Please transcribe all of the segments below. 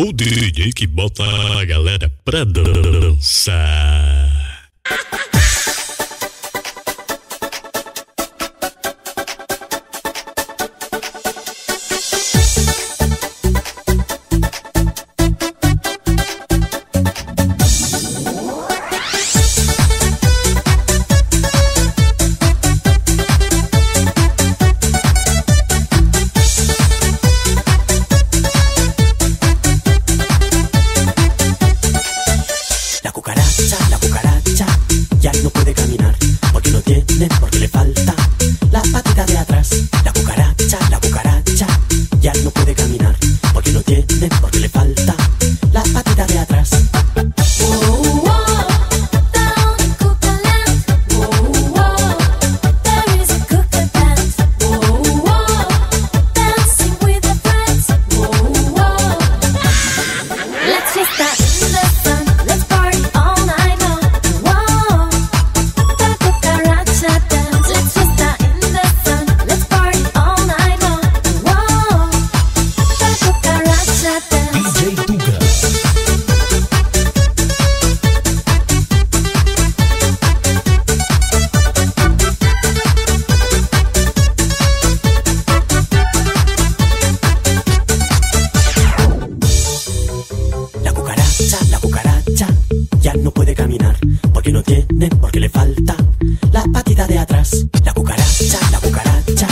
O DJ que bota a galera pra dançar. La cucaracha ya no puede caminar porque no tiene, porque le falta la patita de atrás. La cucaracha ya no puede caminar porque no tiene, porque le falta la patita de atrás. Ya no puede caminar porque no tiene, porque le falta la patita de atrás. La cucaracha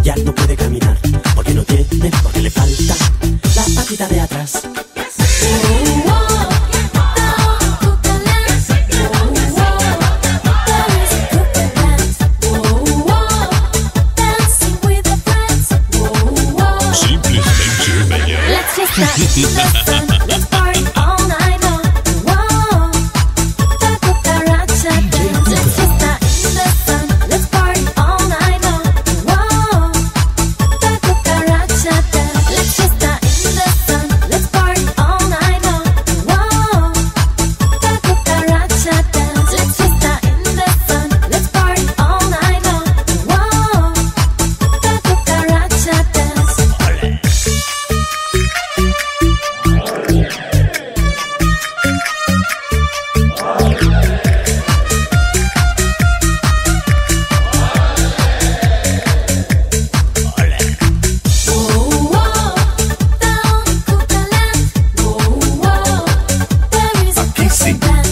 ya no puede caminar porque no tiene, porque le falta la patita de atrás. Simplesmente o melhor.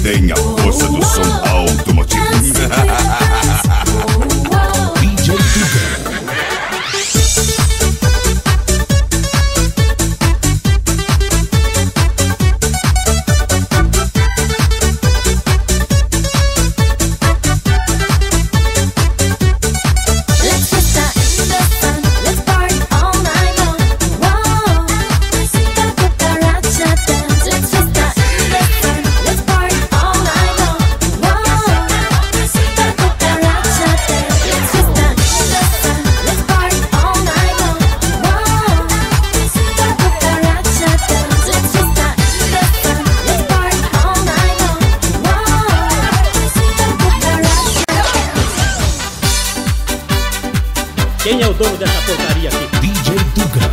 Tem a força do som automotivo. DJ Tuga. Quem é o dono dessa porcaria aqui? DJ Tuga.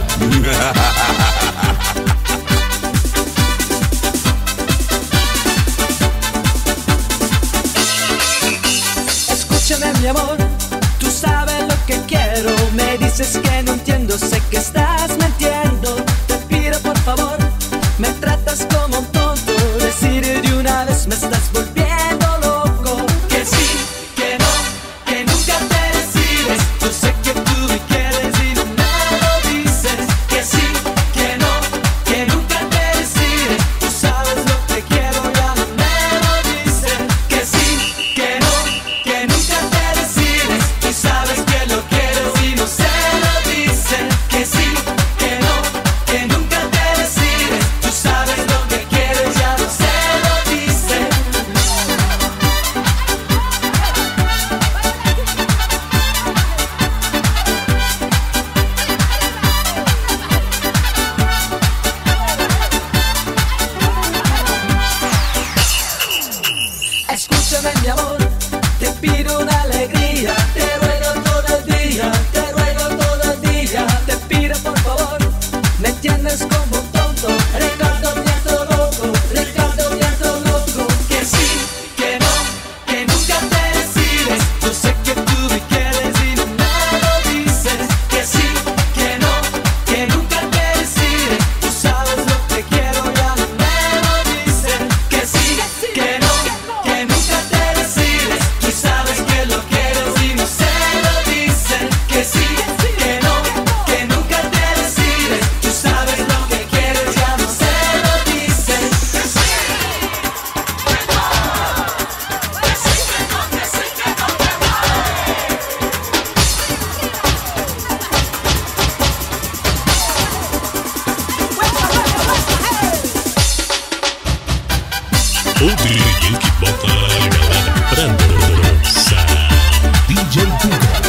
Escúchame mi amor, tú sabes lo que quiero. Me dices que no entiendo, sé que estás mintiendo. Te pido por favor, me tratas como un tonto. Decir de una vez me estás volviendo loco. Que sí, que no, que nunca te decides. Yo sé que tú me quieres y no me lo dices. Que sí, que no, que nunca te decides. Tú sabes lo que quiero, ya no me lo dices. Que sí, que no, que nunca te decides. Tú sabes que lo quieres y no se lo dices. Que sí, que no, que nunca te decides. Tú sabes lo que quieres. O DJ que bota a galera pra dançar. DJ Tuga.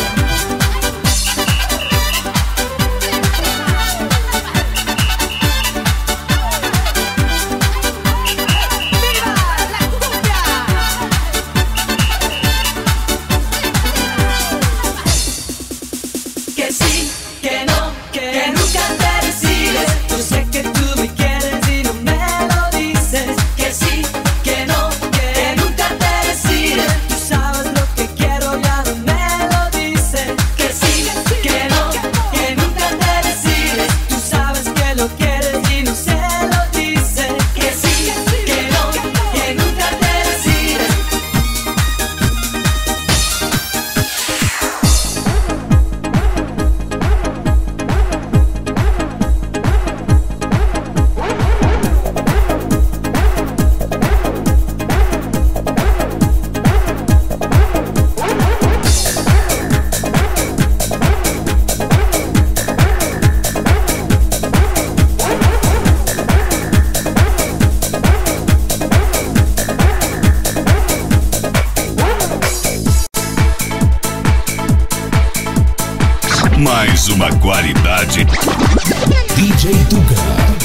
Mais uma qualidade. DJ Tuga.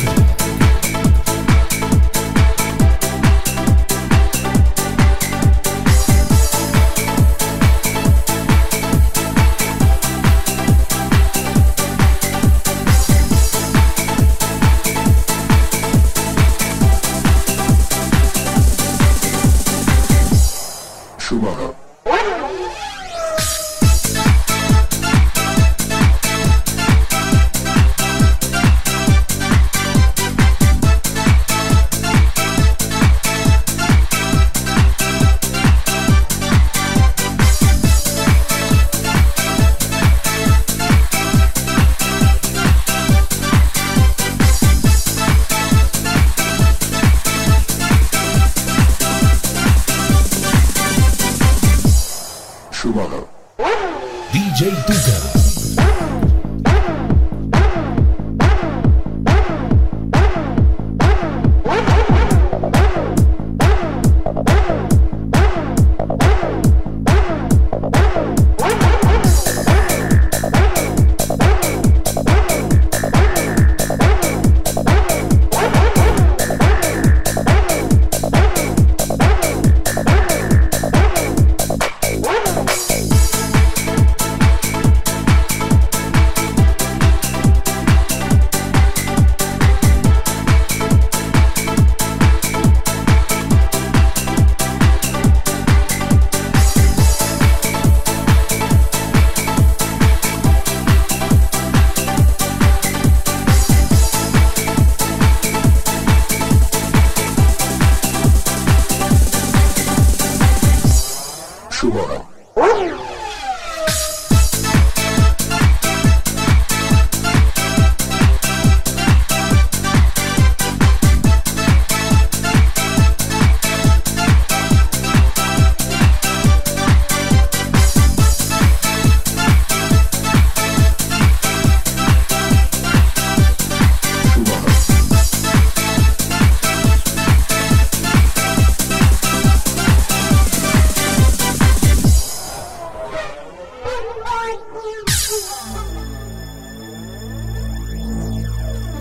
DJ Tuga.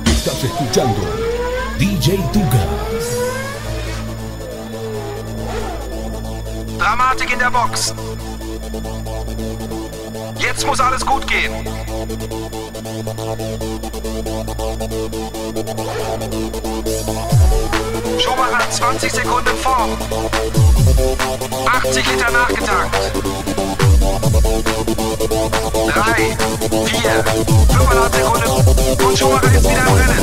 Estás escuchando DJ Tuga. Dramatik in der Box. Jetzt muss alles gut gehen. Schumacher 20 Sekunden vor. 80 Liter nachgetankt. 3, 4, 5,5 Sekunden und Schumacher ist wieder im Rennen.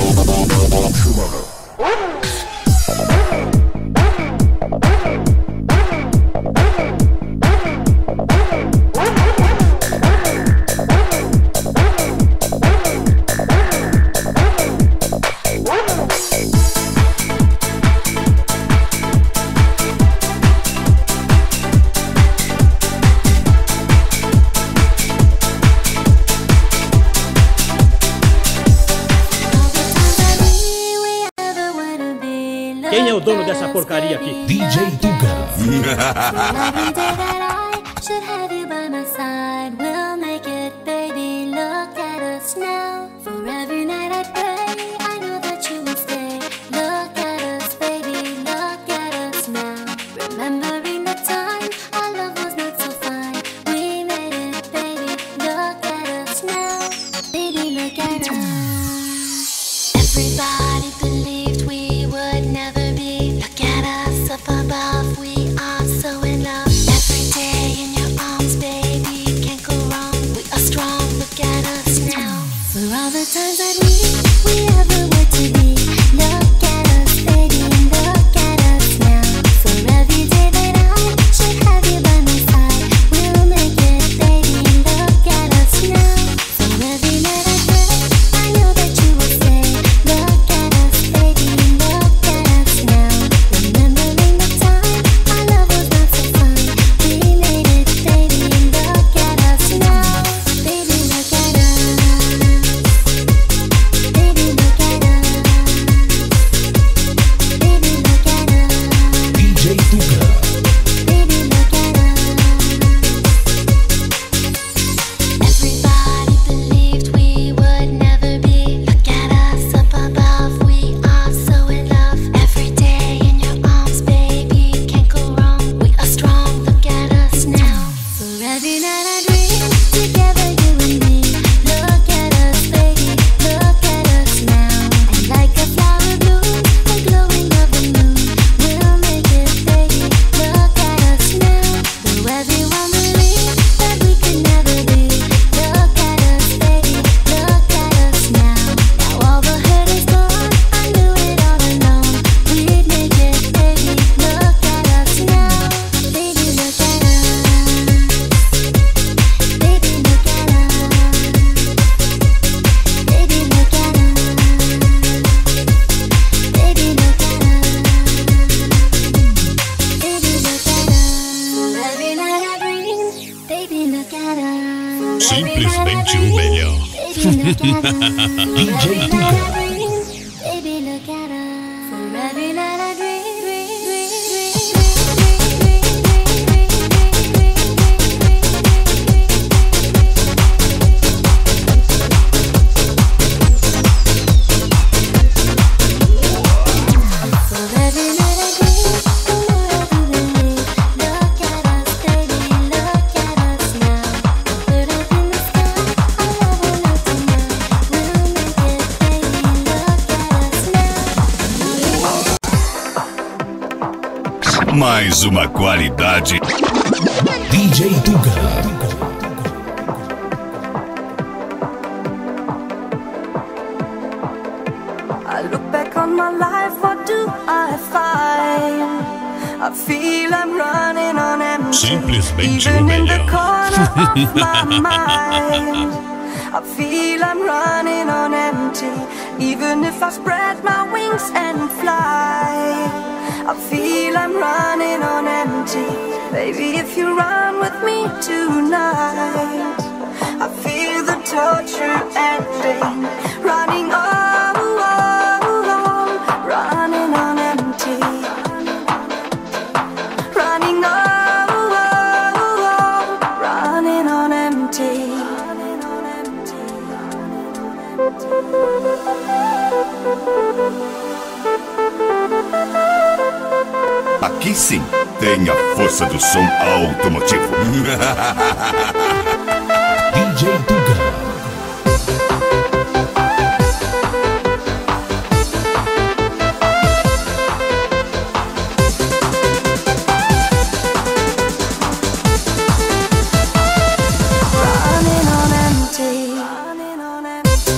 Schumacher. Quem é o dono dessa porcaria aqui? DJ Tuga. Should have you by my side. We'll make it, baby. Look at us now. For every night I pray, I know that you will stay. Look at us, baby. Look at us now. Remembering the time our love was not so fine. We made it, baby. Look at us now. Baby, look at us. Everybody believed we would never be. Look at us up above. We are so in love. Every day in your arms, baby, can't go wrong. We are strong. Look at us now. For all the times that we ever were to be. Look at us, baby, look at us now. For every day that I should have you by my side, we'll make it, baby. Look at us now. For every night I pray, I know that you will stay. Look at us, baby, look at us now. Remembering the time our love was not so fine. We made it, baby. Look at us now. Baby, look at us. Baby, look at us. Baby, look at us. DJ Tuga. Baby, look at us. Everybody believed we would never be. Look at us up above. We are so in love. Every day in your arms, baby, can't go wrong. We are strong. Look at us now. For every night I dream together, you and me. Look at us, baby. Look at us now. And like a flower bloom, the glowing of the moon, we'll make it, baby. Look at us now. Though everyone believed that we could never be. Look at us, baby. Look at us now. Now all the hurt is gone. I knew it all along. We'd make it, baby. Look at us now. Baby, look at us. Baby, look at us. Baby, look at us. Baby, look at us. Baby, look at us. Every night I dream. Baby, look at us. Simplesmente o melhor. Baby, look at us. DJ Every Tuga. night I dream. Baby, look at us. For every night I dream. For every night I dream. Look at us, baby. Look at us now. Put up in the sky. Our love will not deny. We'll make it, baby. Look at us now. Mais uma qualidade. DJ Tuga. I look back on my life, what do I find? I feel I'm running on empty. Simplesmente o Even in the melhor. corner of my mind, I feel I'm running on empty. Even if I spread my wings and fly, I feel I'm running on empty. Baby, if you run with me tonight, I feel the torture ending. Running on, running on empty. Running on, running on empty. Aqui sim tem a força do som automotivo. DJ Tuga. Running on empty. Running on empty.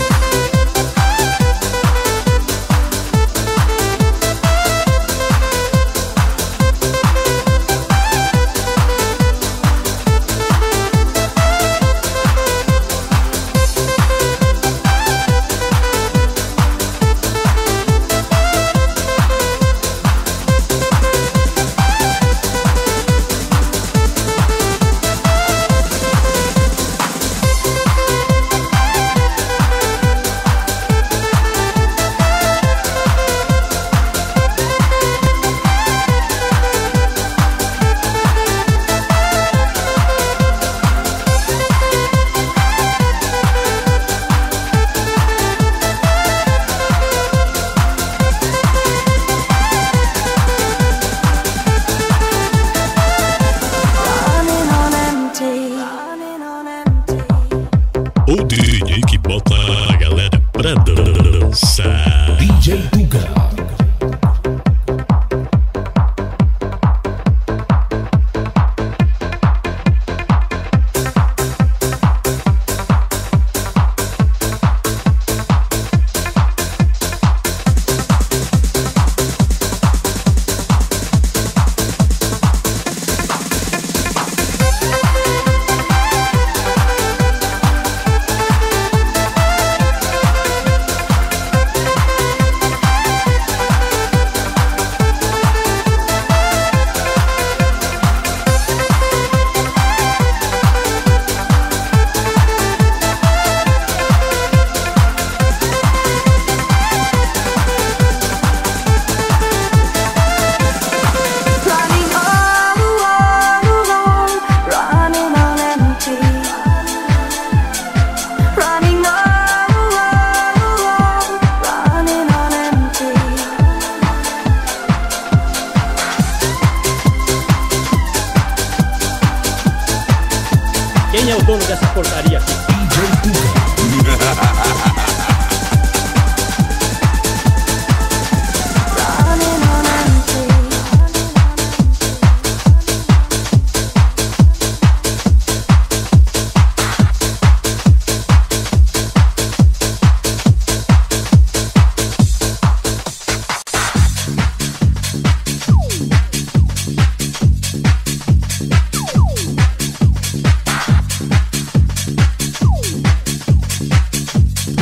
dessa porcaria aqui.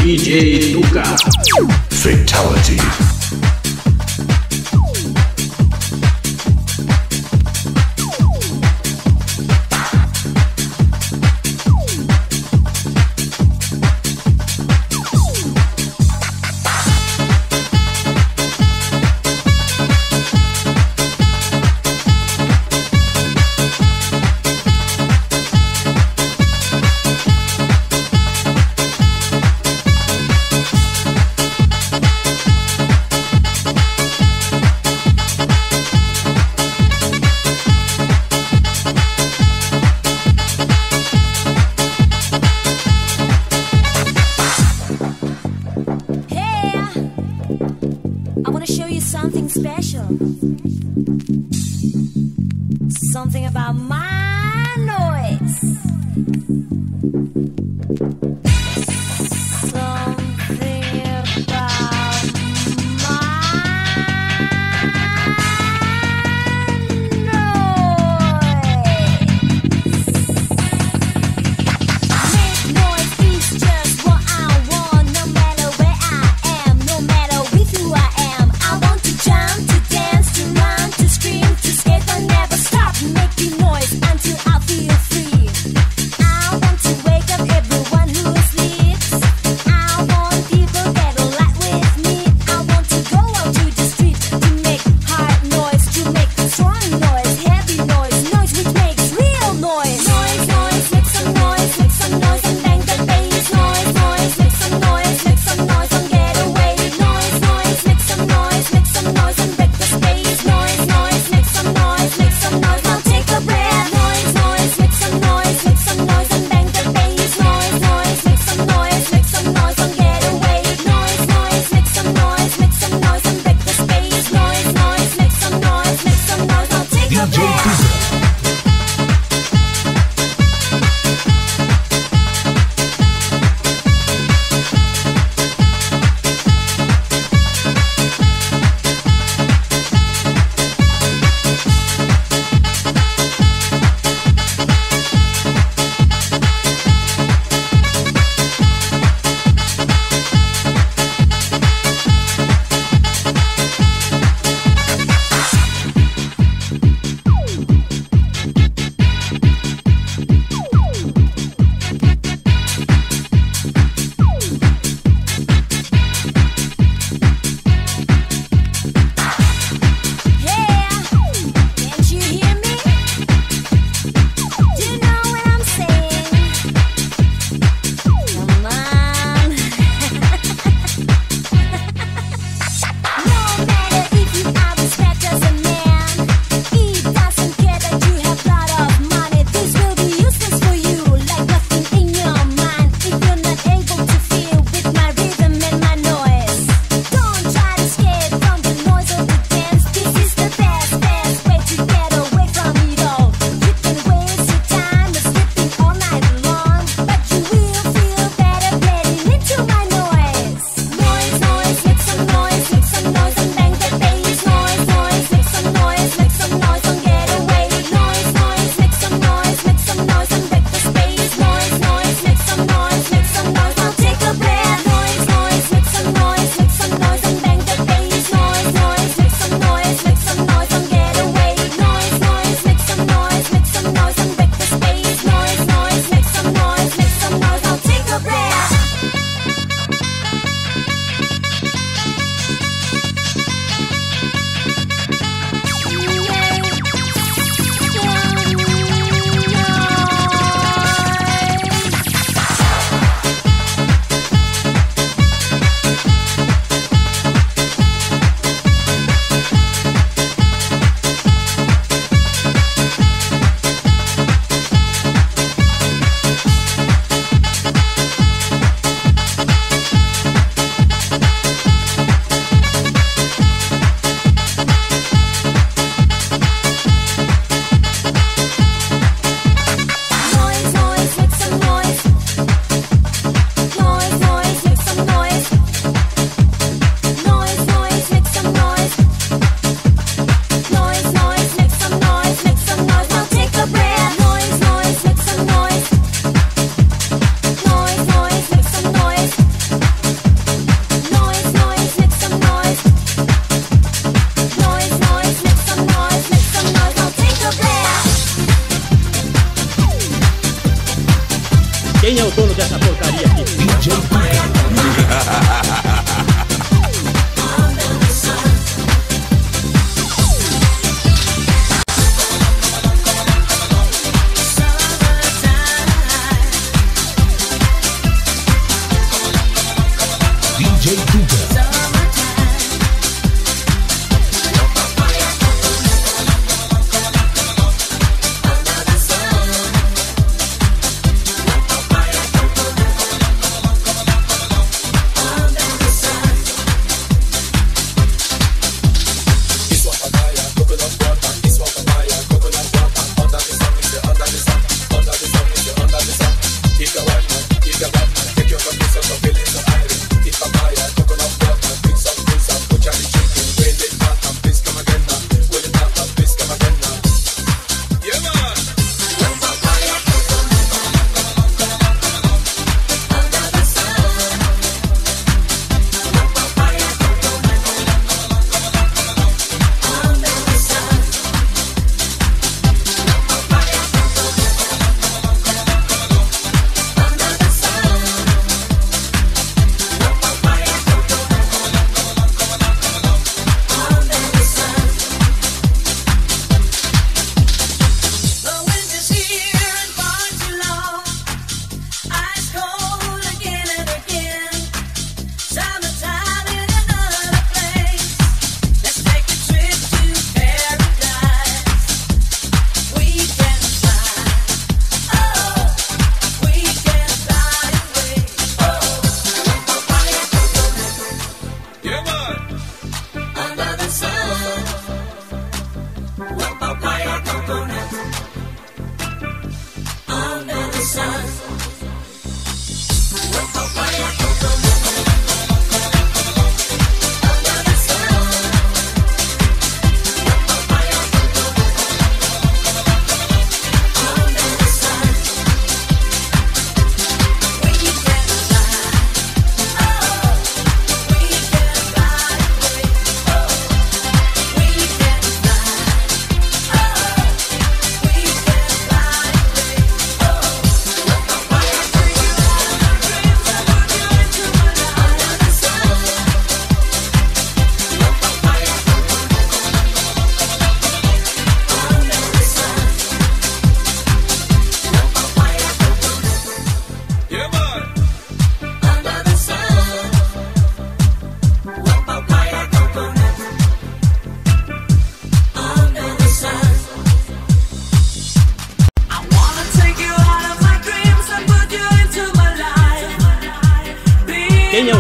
DJ Tuca. Fatality. I want to show you something special. Something about my noise. Something about Make noise is just what I want. No matter where I am, no matter with who I am. I want to jump, to dance, to run, to scream, to skate, but never stop making noise until I feel free. I want to wake up everyone who sleeps. I want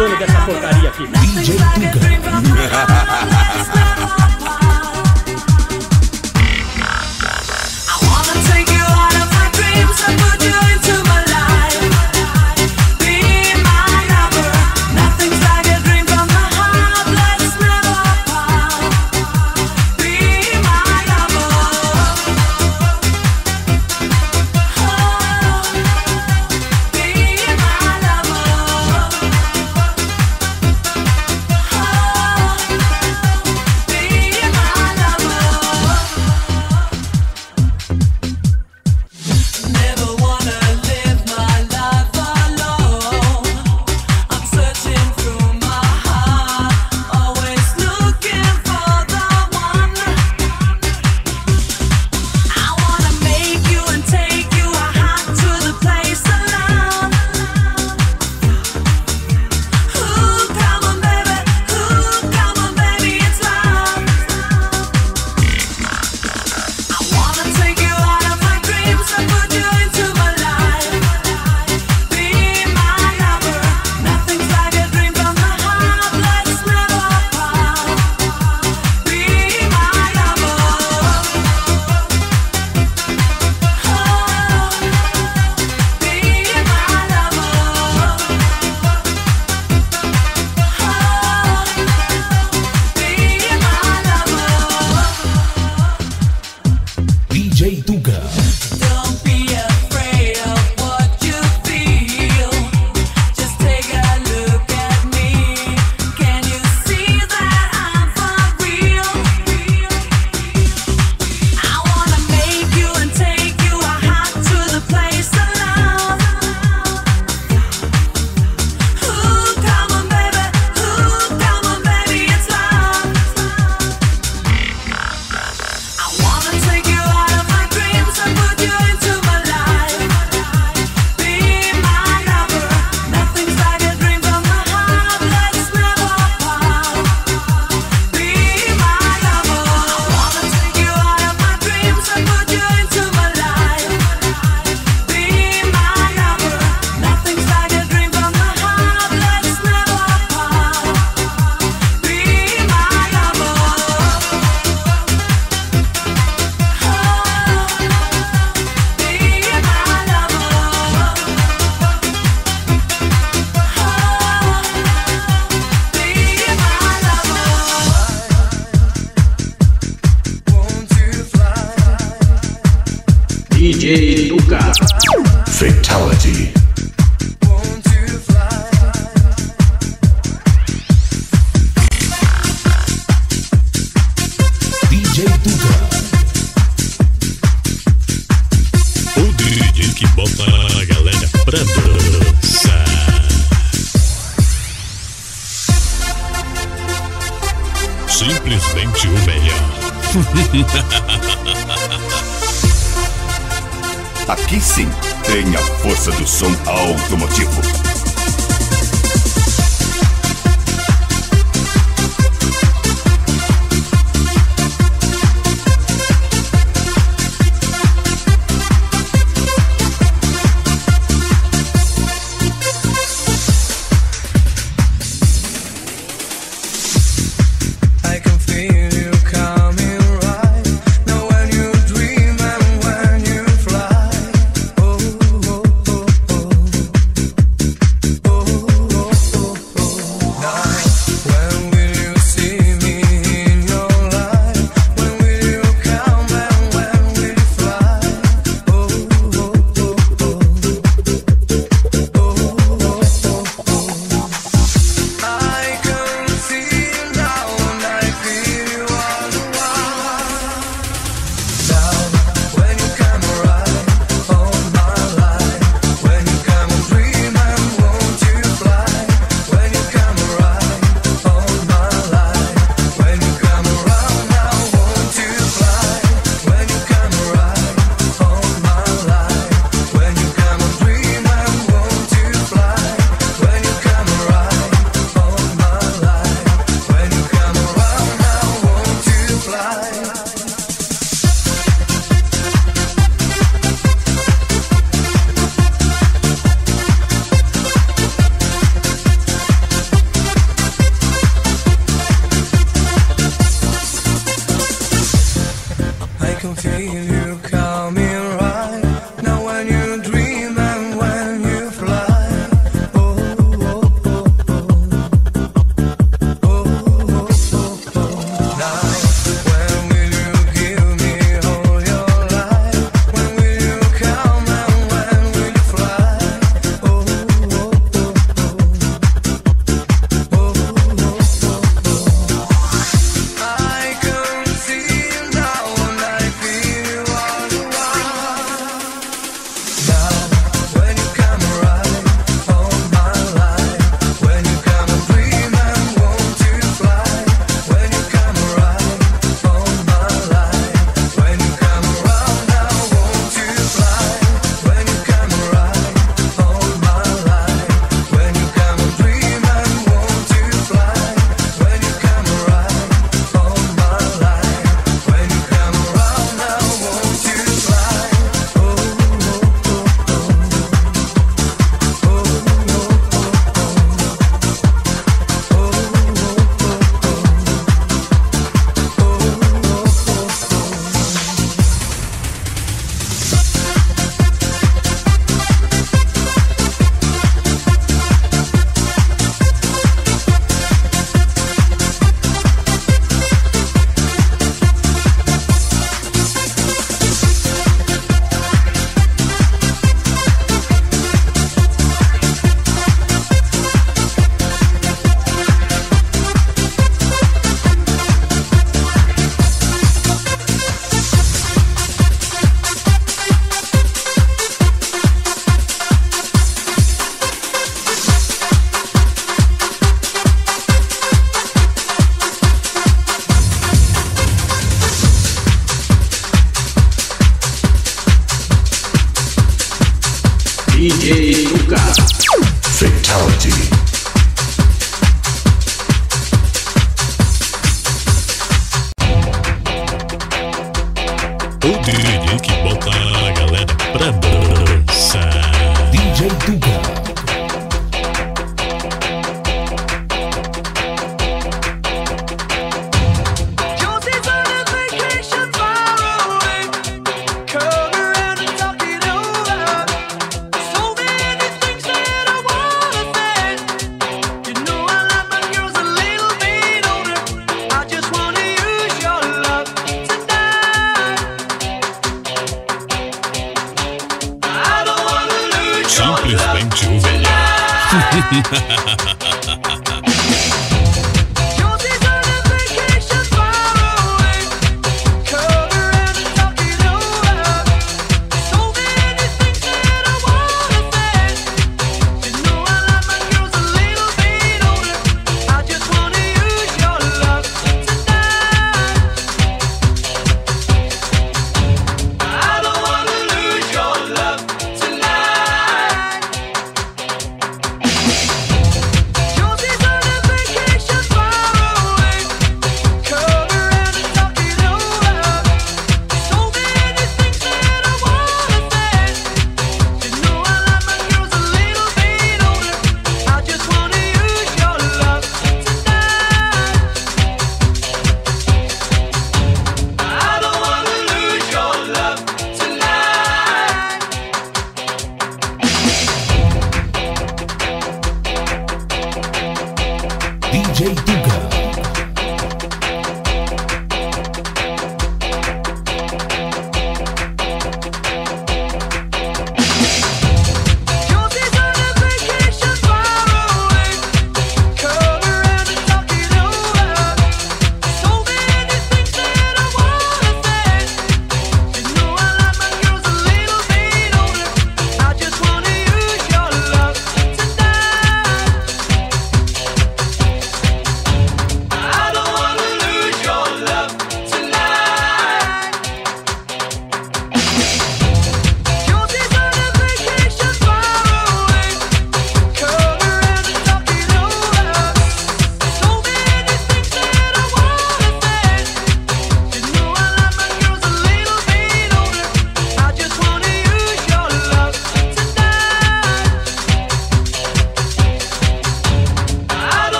dono dessa porcaria aqui. DJ Duga. DJ Duga. Fatality. DJ Duga. O DJ que bota a galera pra dançar. Simplesmente o melhor. Aqui sim tem a força do som automotivo. DJ Tuca. Fatality. O DJ que bota a galera pra dançar. DJ Tuca. Simplesmente o melhor.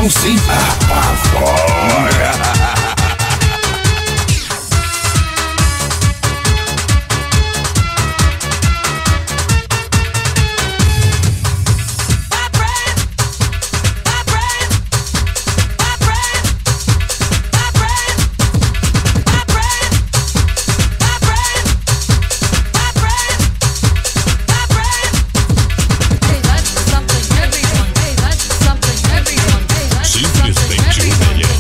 som sem apavora. Simplesmente o melhor.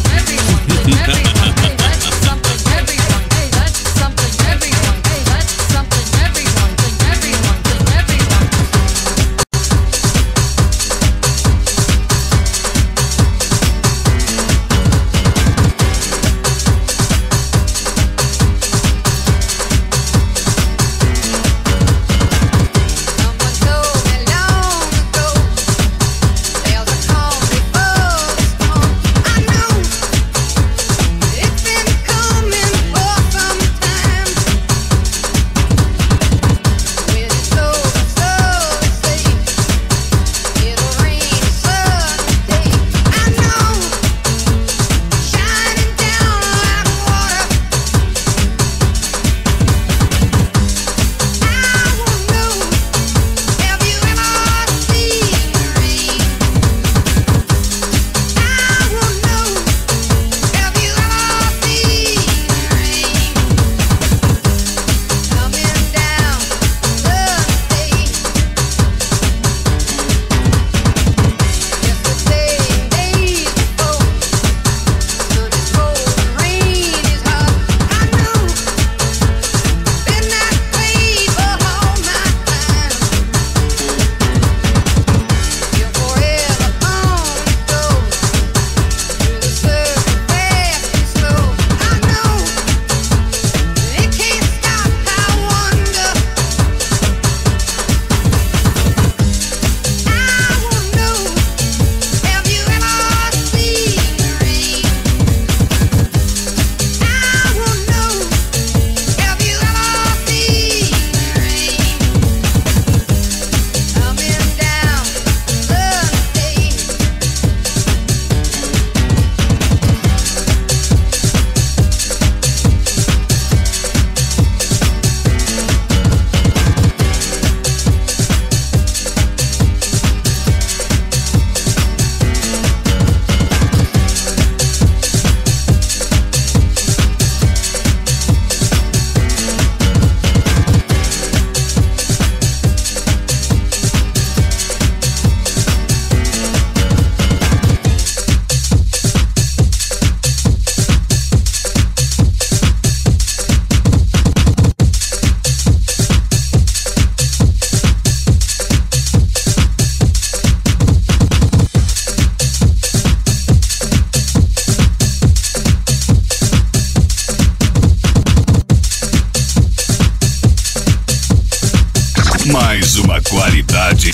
Mais uma qualidade.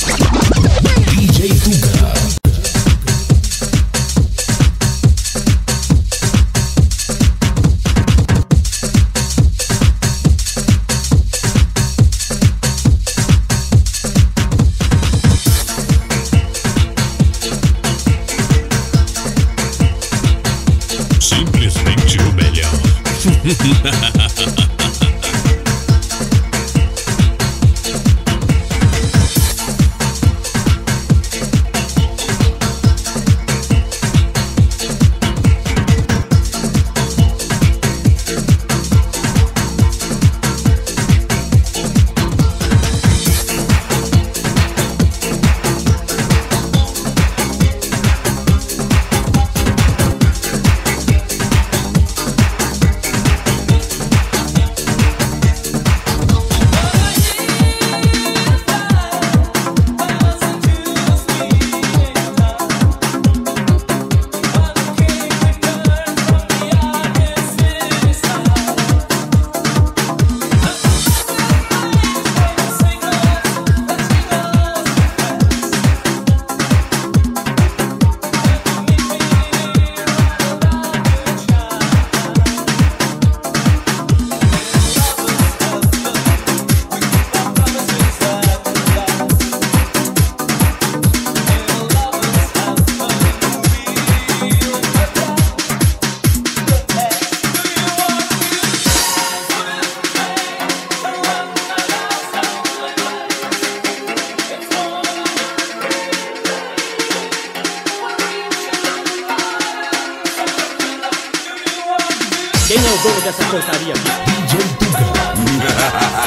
DJ Tuga. Simplesmente o melhor. esa porcaria aqui. DJ Tuga.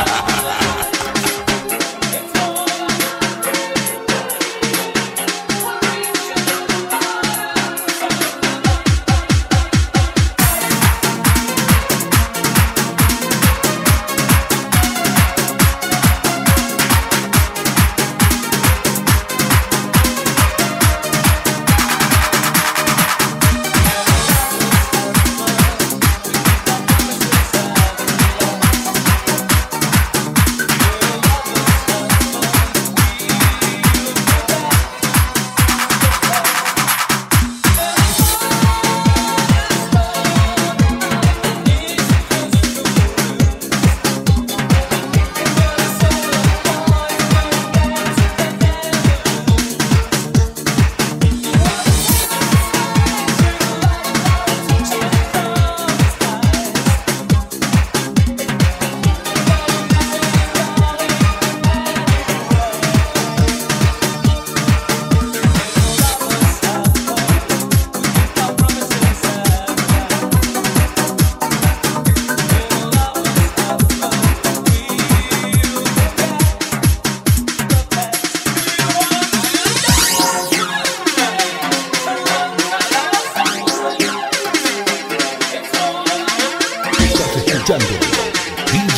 DJ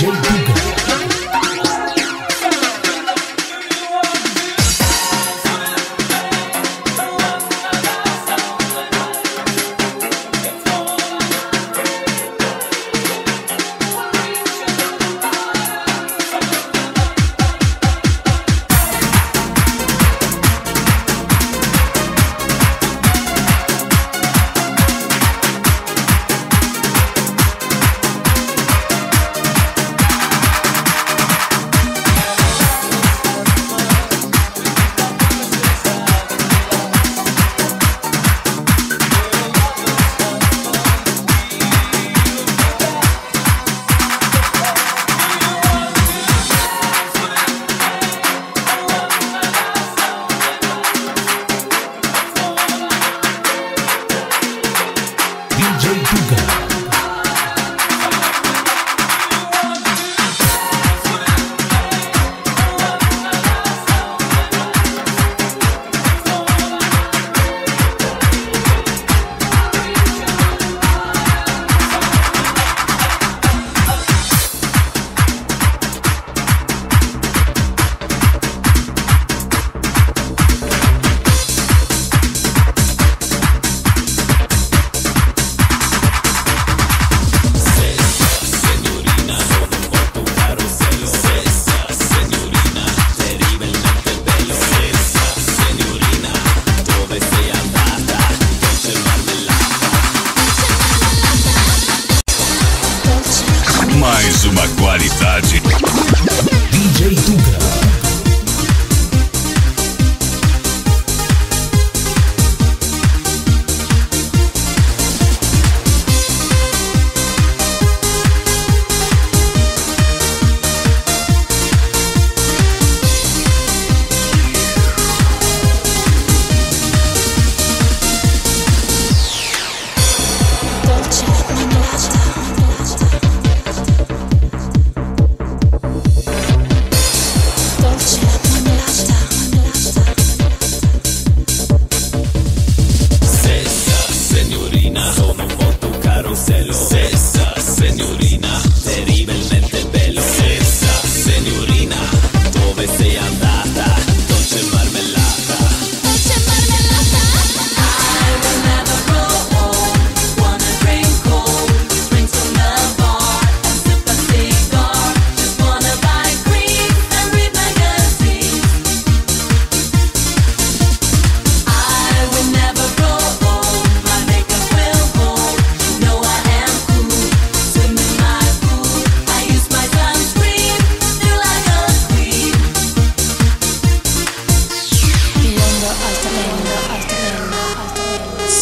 Tuga. Mais uma qualidade. DJ Tuga.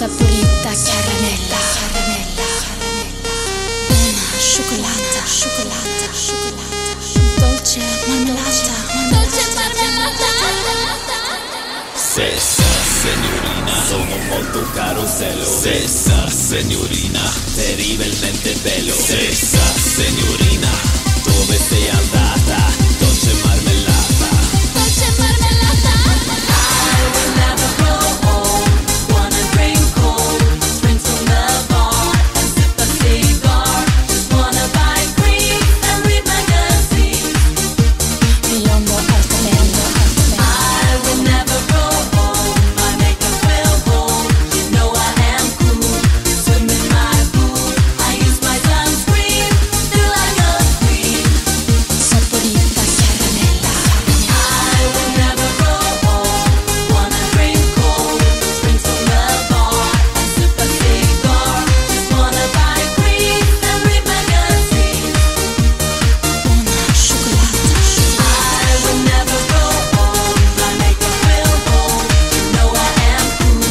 Saporita caramella, cioccolata, dolce marmellata, signorina, sono molto carosello. Stessa signorina, terribilmente bello. Stessa signorina, dove sei andata? Dolce marmellata. Dolce marmellata. I will never go home. Wanna drink cold drinks from the bar and sip a cigar. Just wanna buy cream and read magazines. Biondo altamente. I will never go home. My makeup will hold. You know I am cool. Swim in my pool. I use my sunscreen. Feel like a queen. Saporita caramella. I will never go home. Wanna drink cold drinks from the bar and sip a cigar. Just wanna buy cream and read magazines. Una cioccolata. I will never go home. My makeup will hold. You know I am cool.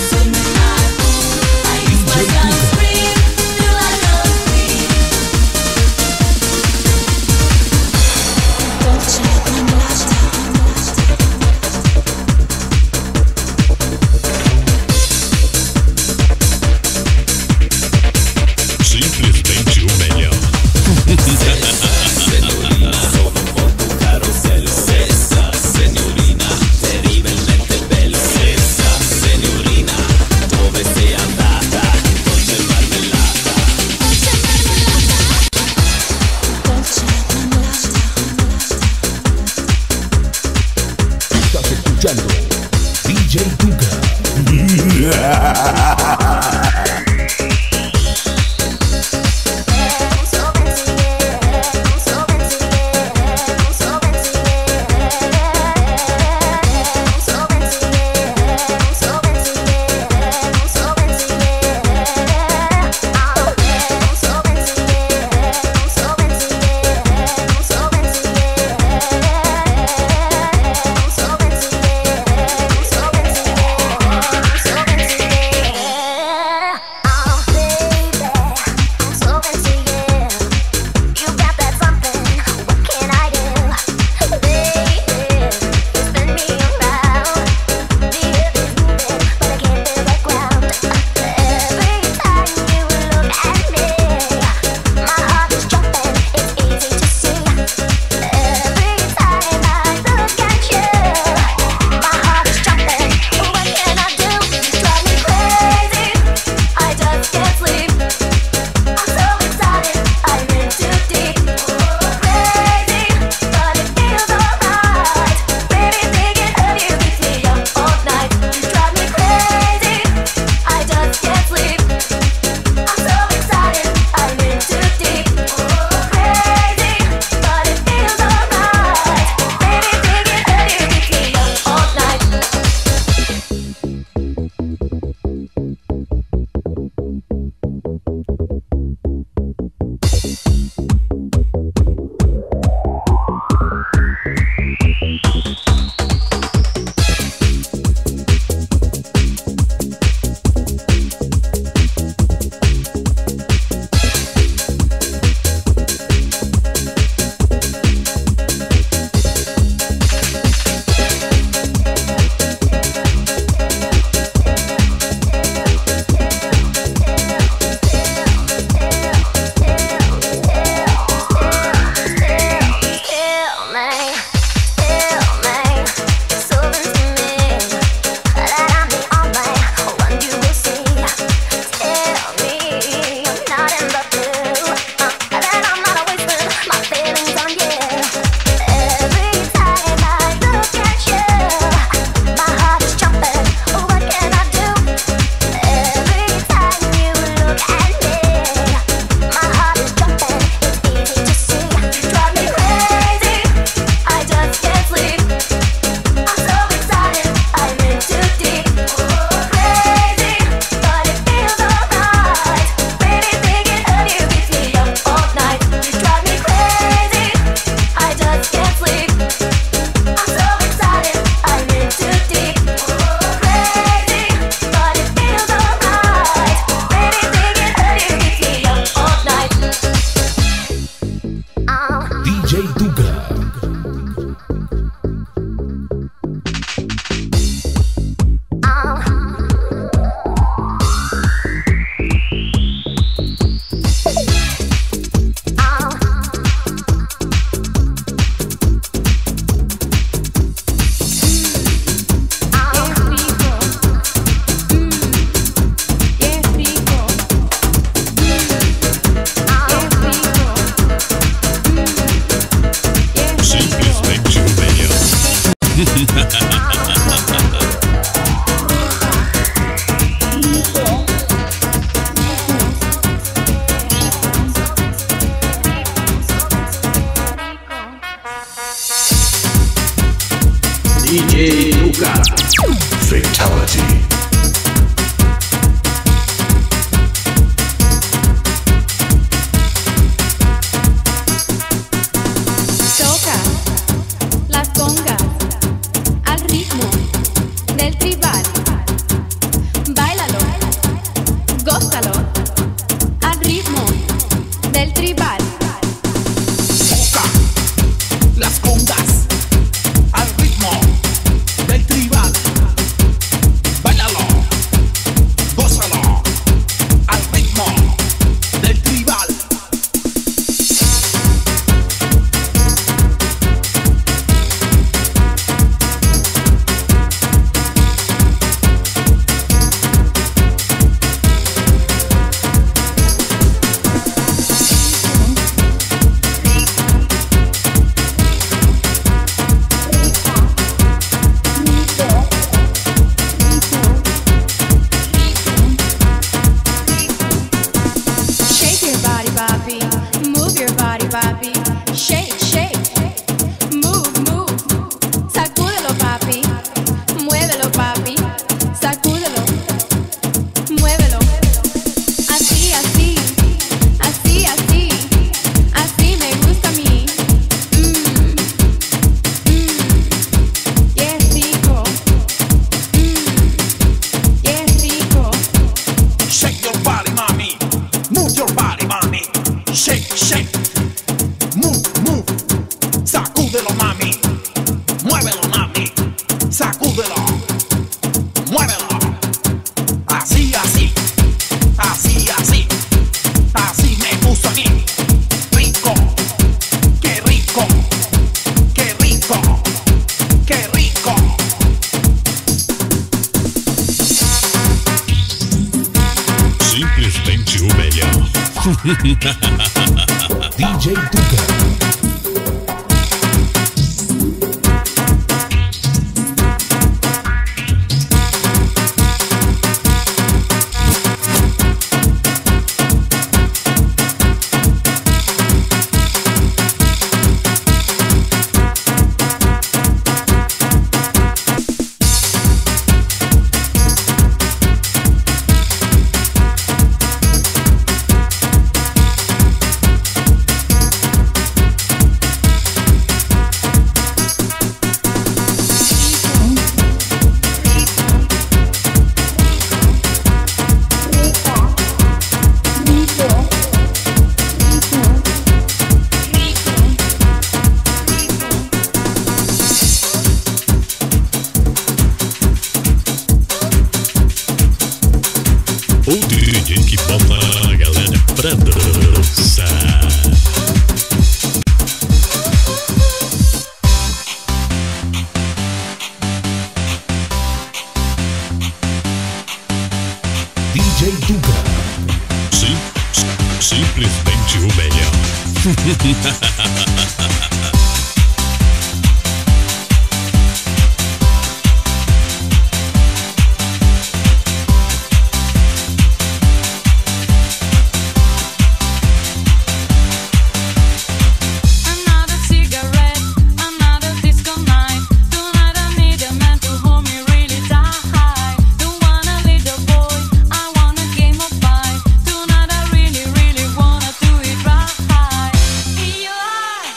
Swim in my pool. I use my sunscreen. Feel like a queen. Dolce marmellata. Simplesmente o melhor. Signorina, sono molto carosello. Stessa signorina, terribilmente bello. Stessa signorina, dove sei andata? Dolce marmellata. Dolce marmellata. Estás escuchando DJ Duga. cara. Fatality. Toca las congas al ritmo del tribal. Báilalo, gózalo al ritmo del tribal. Toca las congas al ritmo del tribal. Báilalo, gózalo al ritmo del tribal. Shake your body, Bobby. Move your body, Bobby. Shake, shake. Move, move. Sacúdelo, papi. Muévelo, papi. Sacúdelo. Muévelo. Así, así. Así, así. Así me gusta a mí. Y es rico. Y es rico. Shake your body, mommy. Move your body, mommy. Shake, shake. Move, move. Sacúdelo, mami. Muévelo, mami. Sacúdelo. Muévelo. Así, así. Así, así. Así me gusta a mí. Rico. Qué rico. Qué rico. Qué rico. Simplesmente o melhor. DJ Tuca. O DJ que bota a galera pra dançar. DJ Tuca. Simplesmente o melhor. Another cigarette, another disco night. Tonight I need a man to hold me really tight. Don't want a little boy, I want a game of fight. Tonight I really, really wanna do it right. In your eye,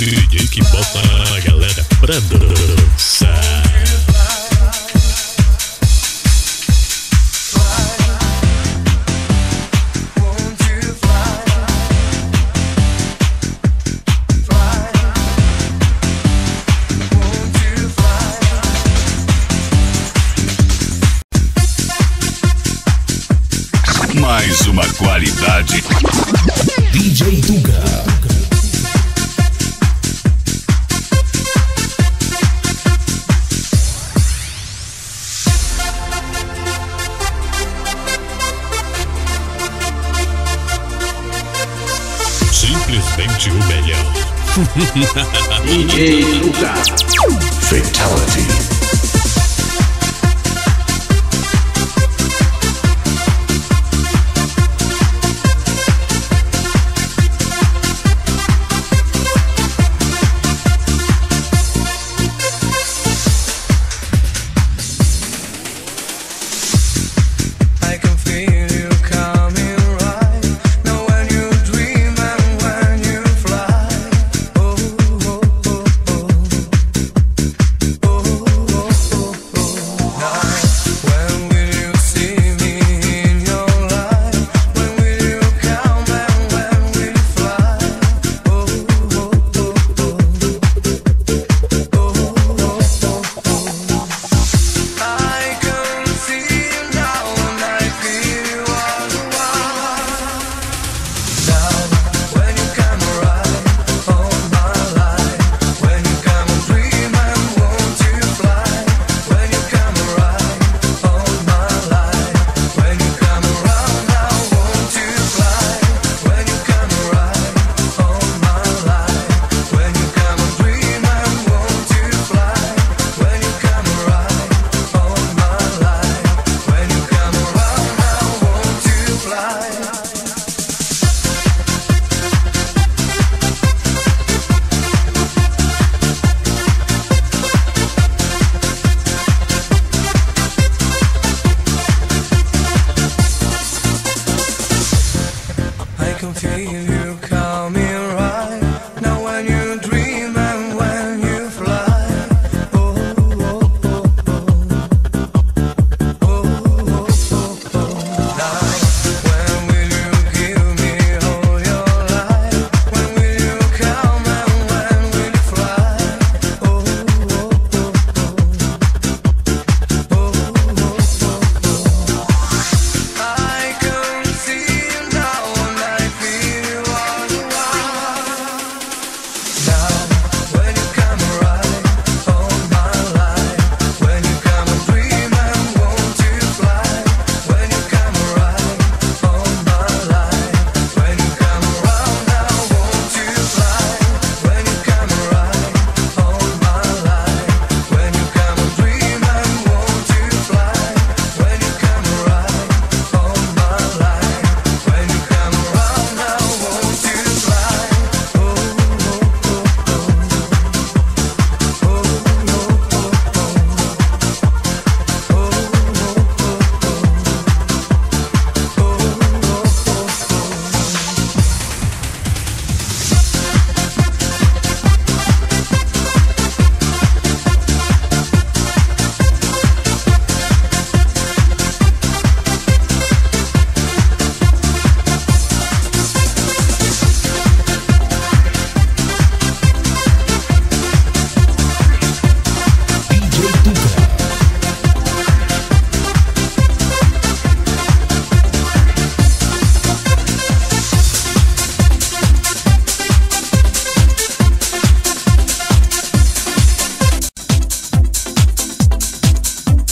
DJ que bota a galera pra dançar. Mais uma qualidade. DJ Duga. Simplesmente o melhor. DJ Duga. Fatality.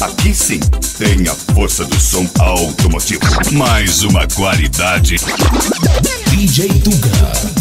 Aqui sim tem a força do som automotivo. Mais uma qualidade. DJ Duga.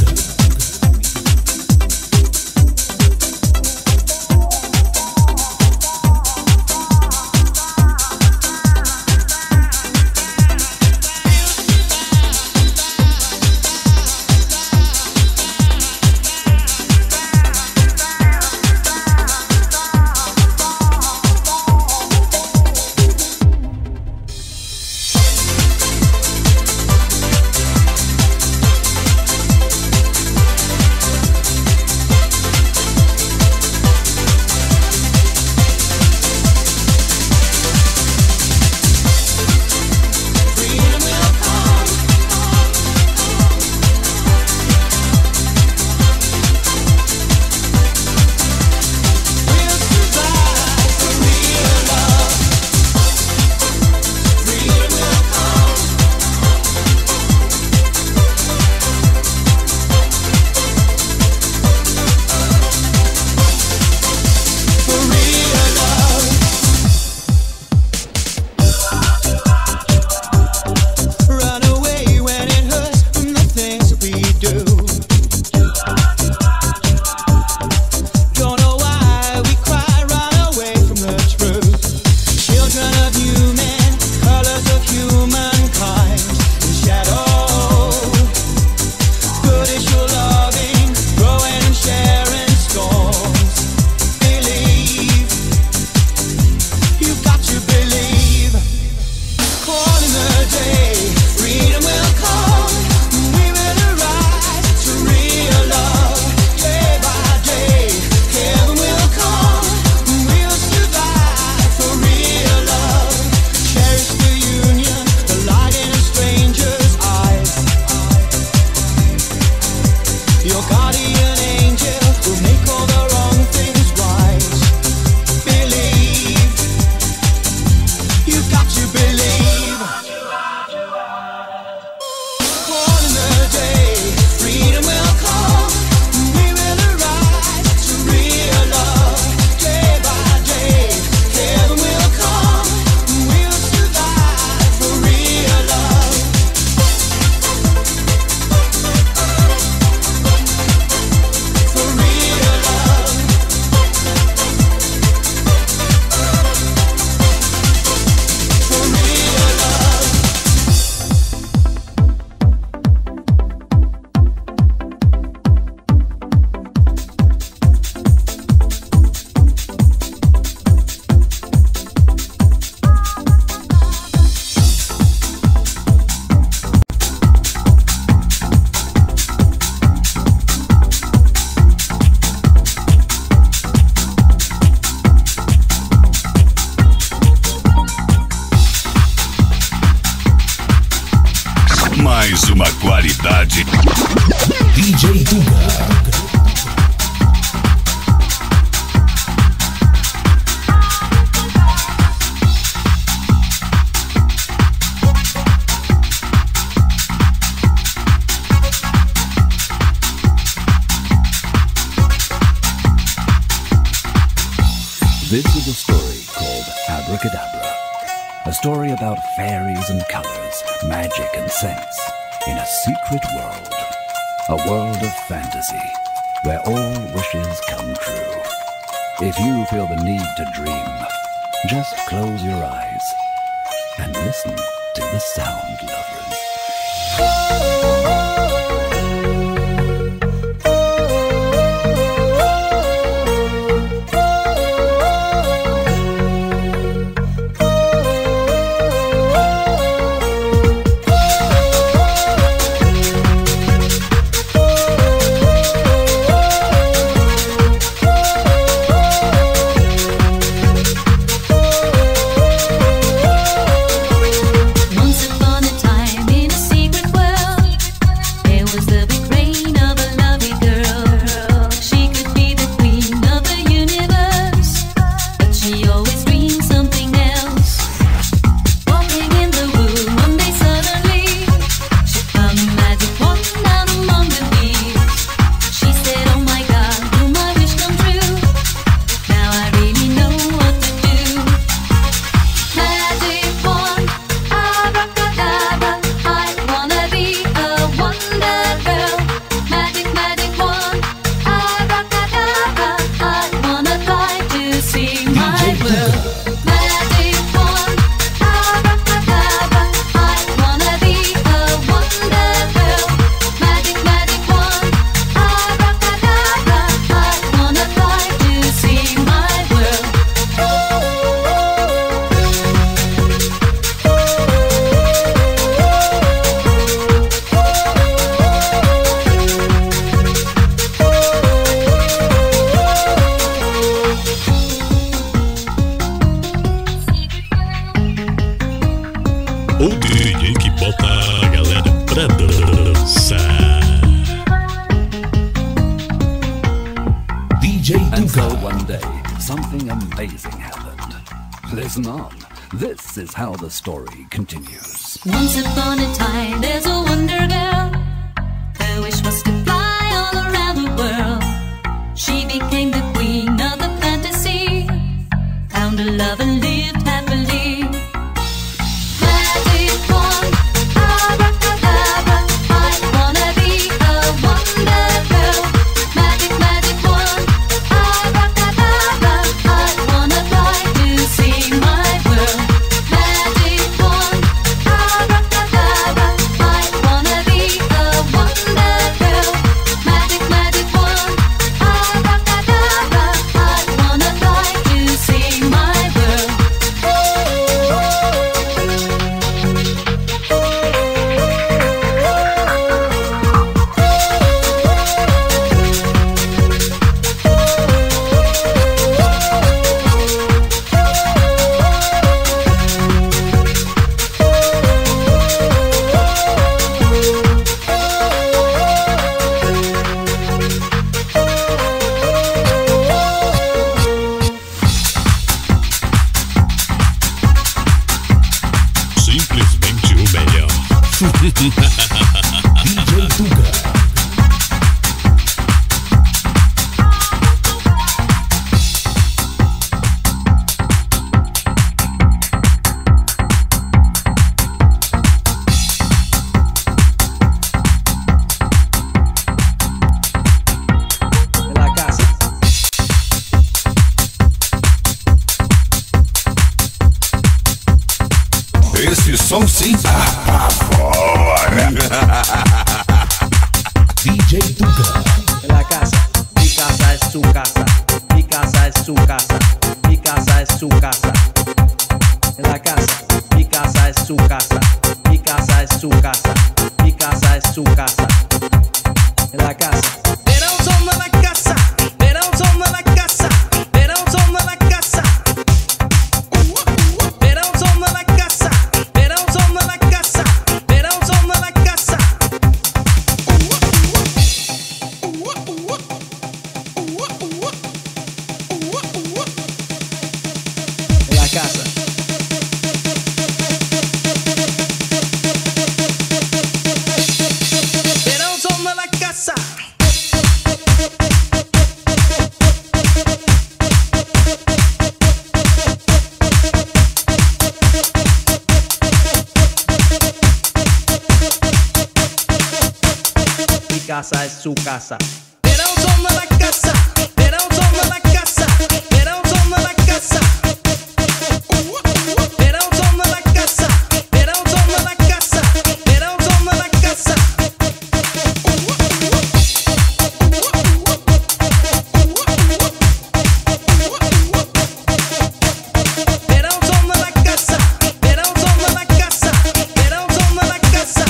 This is a story called Abracadabra. A story about fairies and colors, magic and sense, in a secret world. A world of fantasy, where all wishes come true. If you feel the need to dream, just close your eyes and listen to the sound, lovers. Once upon a time in a secret world, there was the big brain of a lovely girl. She could be the queen of the universe, but she always dreamed something else. Walking in the room one day suddenly, she found a magic wand down among the leaves. She said, "Oh my God, will my wish come true? Now I really know what to do." Magic wand, abracadabra, I wanna be a wonder girl. Magic, magic wand, abracadabra, I wanna fly to see my world. Magic wand, abracadabra, I wanna be a wonder girl. Magic, magic wand, abracadabra, I wanna fly to see my world. O DJ que bota a galera pra dançar. DJ And so Tuga. one day, something amazing happened. Listen on. This is how the story continues. Once upon a time, there's a wonder girl. Her wish was to fly all around the world. She became the queen of the fantasy, found a love and lived happily. Magic wand, abracadabra, I wanna be a wonder girl. Magic, magic wand, abracadabra, I wanna fly to see my world. Magic wand, abracadabra, I wanna be a wonder girl. Magic, magic wand, abracadabra, I wanna fly to see my world. Simplesmente o melhor. DJ Tuga. La casa. Esse som sim apavora. DJ Tuga. La casa. Mi casa es su casa. Mi casa es su casa. Mi casa es su casa. La casa. Mi casa es su casa. Mi casa es su casa. Mi casa es su casa. La casa. Era un son de la casa. Era un son de la casa. Era un son de la casa. Era un son de la casa. Era un son de la casa. Era un son de la casa. La casa. Era un son de la casa. casa es su casa. Era un son de la casa, era un son de la casa, era un son de la casa. Era un son de la casa, era un son de la casa, era un son de la casa. Era un son de la casa, era un son de la casa, era un son de la casa.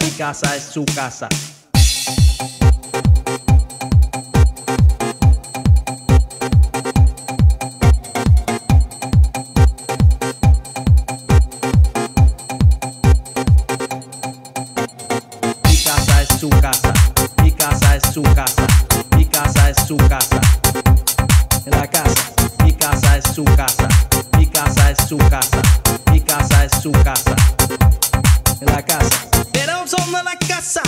Mi casa es su casa. Su casa, mi casa es su casa, mi casa es su casa. En la casa, mi casa es su casa, mi casa es su casa, mi casa es su casa. En la casa, era un son de la casa.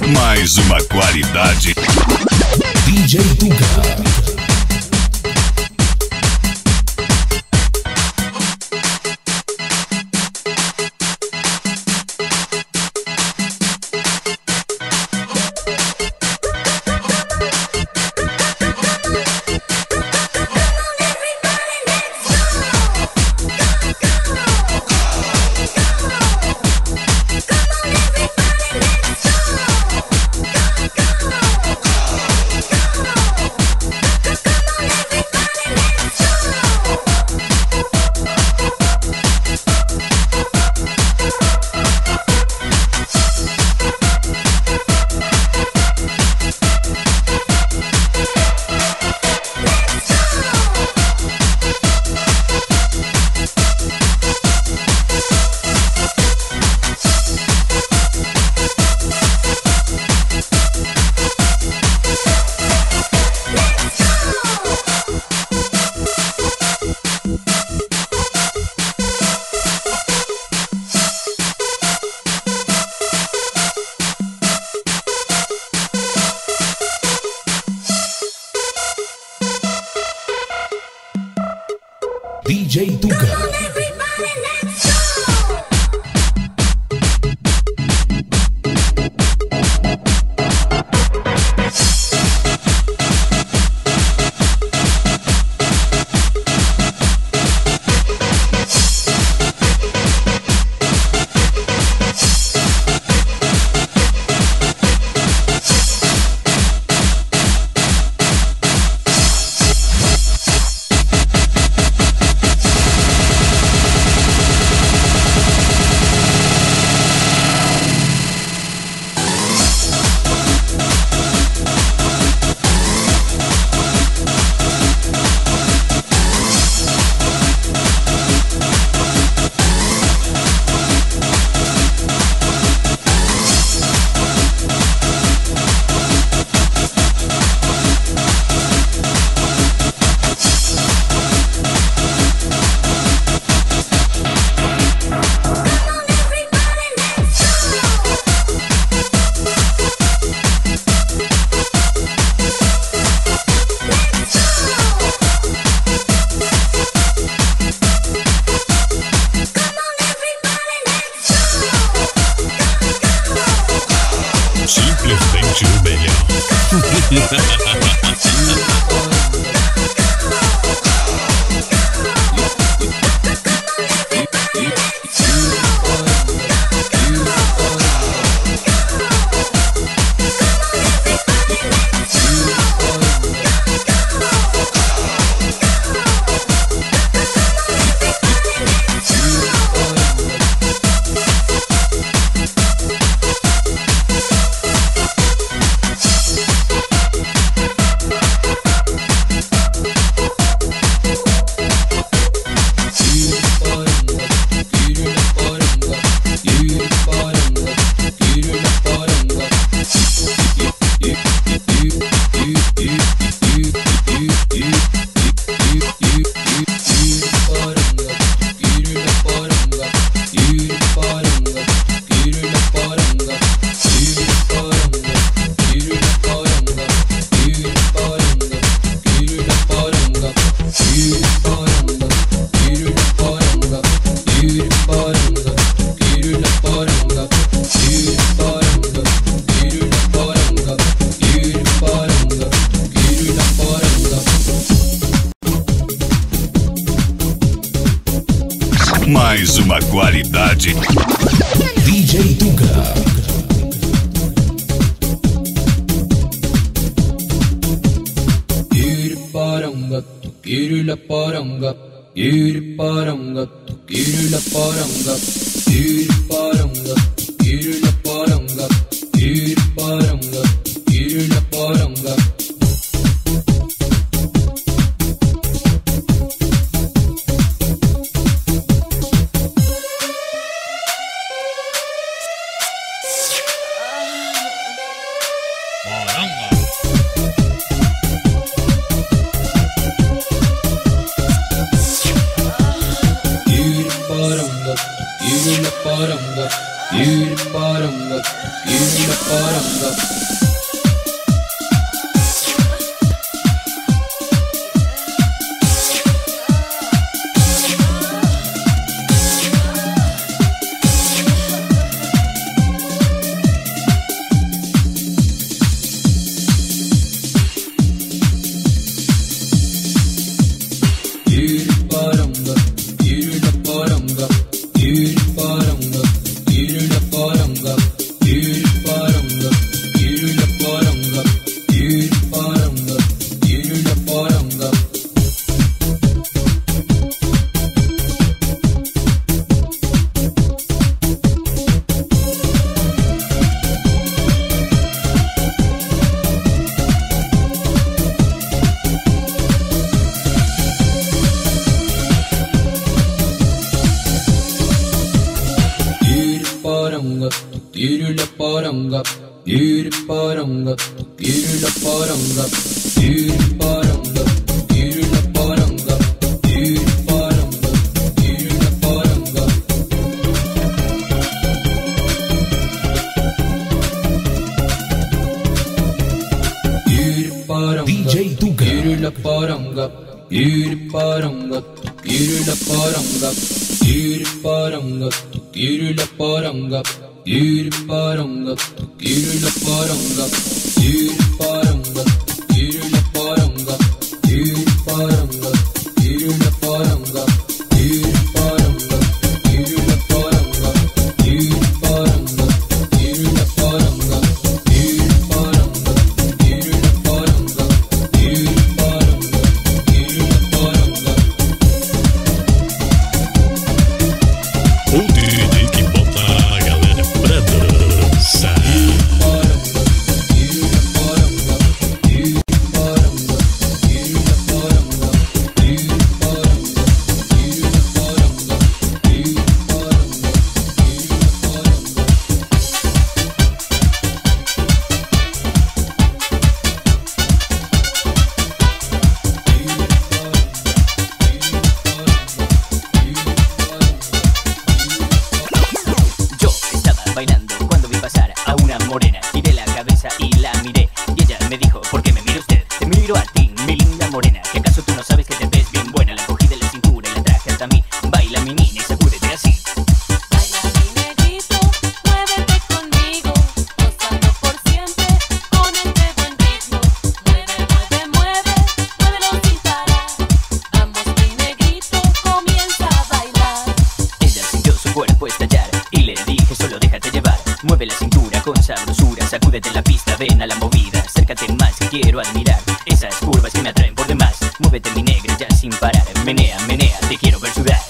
Mais uma qualidade. DJ Tuga. DJ Tuga. Mais uma qualidade. DJ Tuga. Paranga, tu quiero la paranga, ir paranga, tu quiero la paranga, ir paranga, tu quiero la paranga, ir paranga, tu quiero la paranga. Ir paranga, ir la paranga. Ir paranga, ir la paranga, ir paranga. Ir la paranga, ir paranga, ir la paranga, ir paranga, ir la paranga. Paranga, tu quiero la paranga, ir paranga, tu quiero la paranga, ir paranga, tu quiero la paranga, ir paranga, tu quiero la paranga. Ir paranga, DJ Tuga. quiero la paranga, ir paranga, tu quiero la paranga, ir paranga, tu quiero la paranga, ir paranga, tu quiero la paranga, ir paranga, tu quiero la paranga, ir paranga, tu quiero la paranga, ir paranga, tu quiero la paranga, ir paranga, tu quiero la paranga, ir paranga, tu quiero la paranga, ir paranga, tu quiero la paranga. O DJ que bota a galera pra dançar. Yo estaba bailando cuando vi pasar a una morena. Giré la cabeza y la miré. Y ella me dijo, ¿por qué me mira usted? Te miro a ti, mi linda morena. ¿Que acaso tú no sabes que te ves bien buena? La cogí de la cintura y la traje hasta mí. Baila mi niña y sacúdete así. Baila mi negrito, muévete conmigo, gozando por siempre con este buen ritmo. Mueve, mueve, mueve, muévelo sin parar. Ambos mi negrito comienza a bailar. Ella sintió su cuerpo estallar y le dije, solo déjate llevar. Mueve la cintura con sabrosura, sacúdete la pista, ven a la movida. Acércate más que quiero admirar esas curvas que me atraen por demás. Muévete mi negra ya sin parar. Menea, menea, te quiero ver sudar.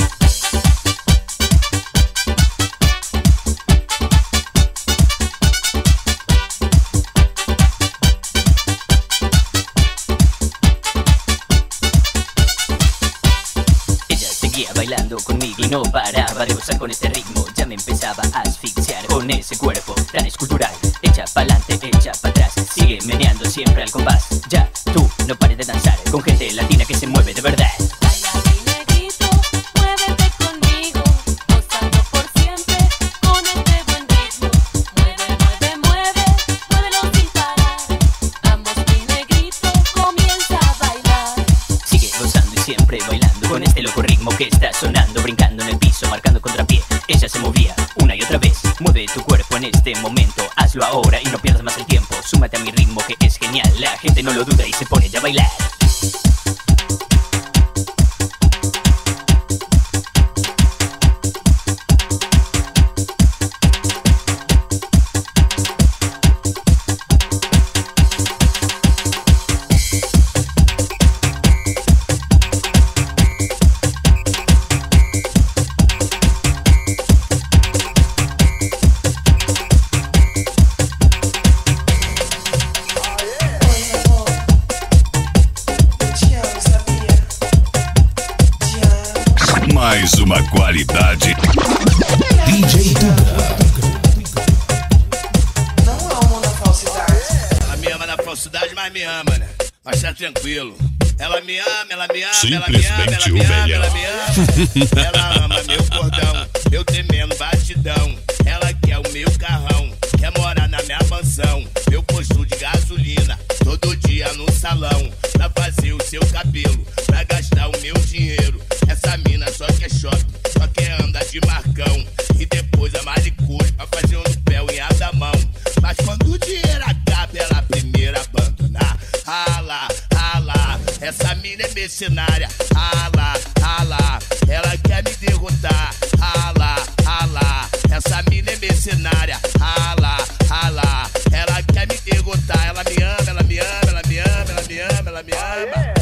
Ella seguía bailando conmigo y no paraba de gozar con este ritmo. Ya me empezaba a asfixiar con ese cuerpo tan escultural. Echa pa'lante, echa pa' atrás, sigue meneando siempre al compás. Ya, tú no pares de danzar con gente latina que se mueve de verdad. Baila mi negrito, muévete conmigo, gozando por siempre con este buen ritmo. Mueve, mueve, mueve, muévelo sin parar. Ambos mi negrito comienza a bailar. Sigue gozando y siempre bailando con este loco ritmo que está sonando, brincando en el piso, marcando contrapié. Ella se movía una y otra vez. Mueve tu cuerpo en este momento, hazlo ahora y no pierdas más el tiempo. Súmate a mi ritmo que es genial, la gente no lo duda y se pone ya a bailar. Mais uma qualidade. DJ Duga. Ela me ama na falsidade, mas me ama, né? Mas tá tranquilo. Ela me ama, ela me ama, Simplesmente o melhor. ela me ama. Ela ama meu cordão, eu temendo batidão. Ela quer o meu carrão, quer morar na minha mansão. Meu posto de gasolina, todo dia no salão. Pra fazer o seu cabelo, pra gastar o meu dinheiro. Essa mina só quer shopping, só quer andar de marcão. E depois a manicure, pra fazer um no pé, unha da mão. Mas quando o dinheiro acaba, ela primeiro abandonar. Rala, rala, essa mina é mercenária. Rala, rala, ela quer me derrotar. Rala, rala, essa mina é mercenária. Rala, rala, ela quer me derrotar. Ela me ama, ela me ama, ela me ama, ela me ama, ela me ama.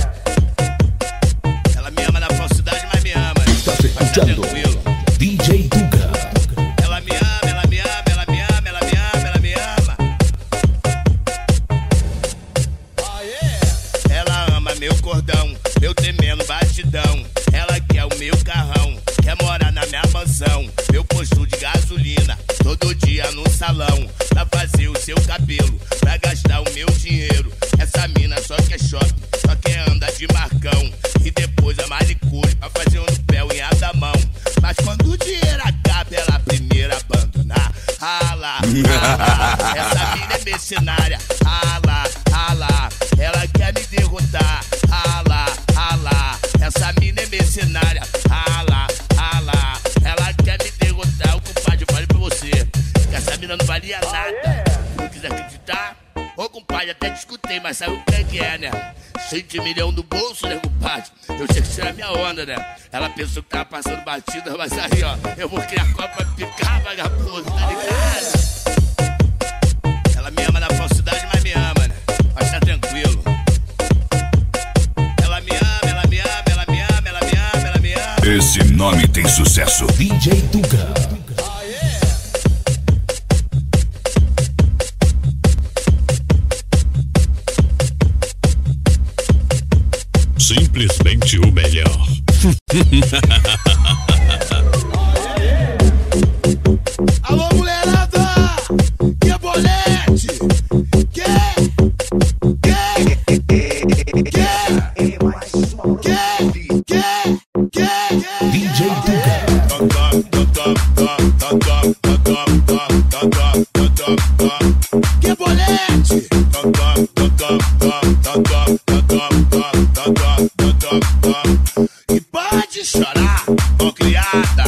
Ela me ama na falsidade, mas me ama. Mas tá tranquilo. DJ Duga. Ela me ama, ela me ama, ela me ama, ela me ama, ela me ama. Ela ama meu cordão, eu temendo batidão. Ela quer o meu carrão, quer morar na minha mansão. Meu posto de gasolina, todo dia no salão. Pra fazer o seu cabelo, pra gastar o meu dinheiro. Essa mina só quer shopping, só quer andar de marcão. E depois a manicure, pra fazer um no pé, unha da mão. Mas quando o dinheiro acaba, ela primeiro abandonar. Rala, rala, essa mina é mercenária. Rala, rala, ela quer me derrotar. Rala, rala, essa mina é mercenária. Rala, rala, ela quer me derrotar. O compadre, eu falei pra você que essa mina não valia nada. Se não quiser acreditar, ô compadre, até discutei, mas sabe o que é, né? 100 milhões no bolso, né, compadre? Eu sei que isso é a minha onda, né? Ela pensou que tava passando batida, mas aí, ó, eu vou criar copa pra picar, vagabundo, tá ligado? Ela me ama na falsidade, mas me ama, né? Mas tá tranquilo. Ela me ama, ela me ama, ela me ama, ela me ama, ela me ama. Esse nome tem sucesso. DJ Duga. Simplesmente o melhor. Alô, mulherada! Que bolete! DJ Duga. Que bolete! E pode chorar, ó criada.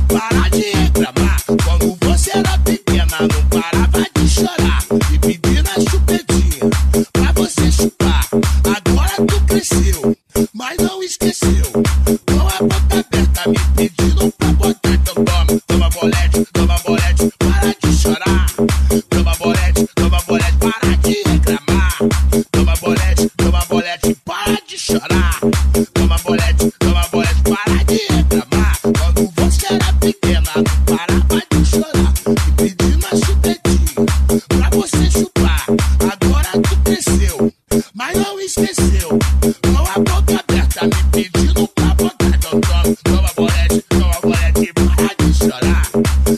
Para de reclamar. Quando você era pequena, não parava de chorar e pedir na chupetinha pra você chupar. Agora tu cresceu, mas não esqueceu. Com a boca aberta me pedindo pra botar. Então toma bolete, para de chorar. Toma bolete, para de reclamar. Toma bolete, para de chorar. Toma bolete, para de reclamar. Quando você era pequena, não parava de chorar e pedir na chupetinha pra você chupar. Agora tu cresceu, mas não esqueceu. Com a boca aberta me pedindo pra botar. Então toma bolete, para de chorar.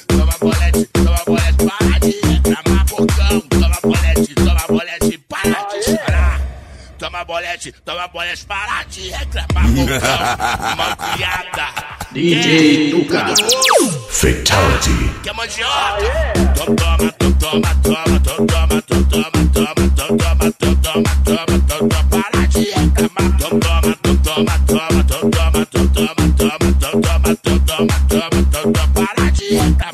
Toma bolete, para de reclamar, bocão. Toma bolete, para de chorar. Toma bolete, para de reclamar, bocão. Malcriada. DJ Duga. Fatality. Que é mandioca. Toma, para de reclamar. Para de reclamar. Para de reclamar.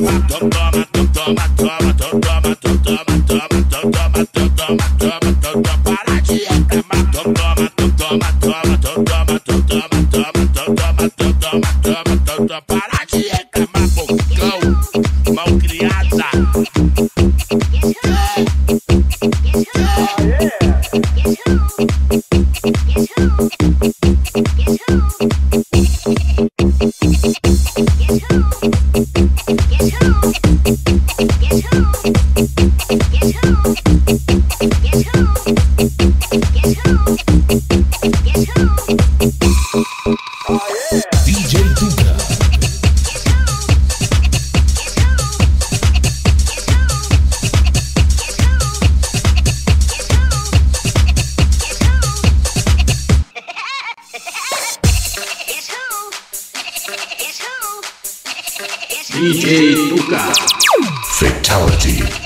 Para de reclamar, bocão. Malcriada. DJ Duga. DJ Tuca. Fatality.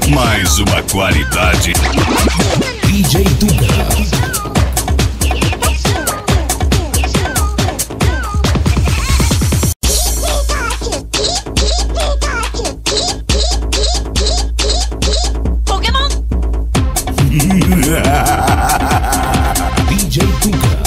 Mais uma qualidade. DJ Tuca. DJ Tuca.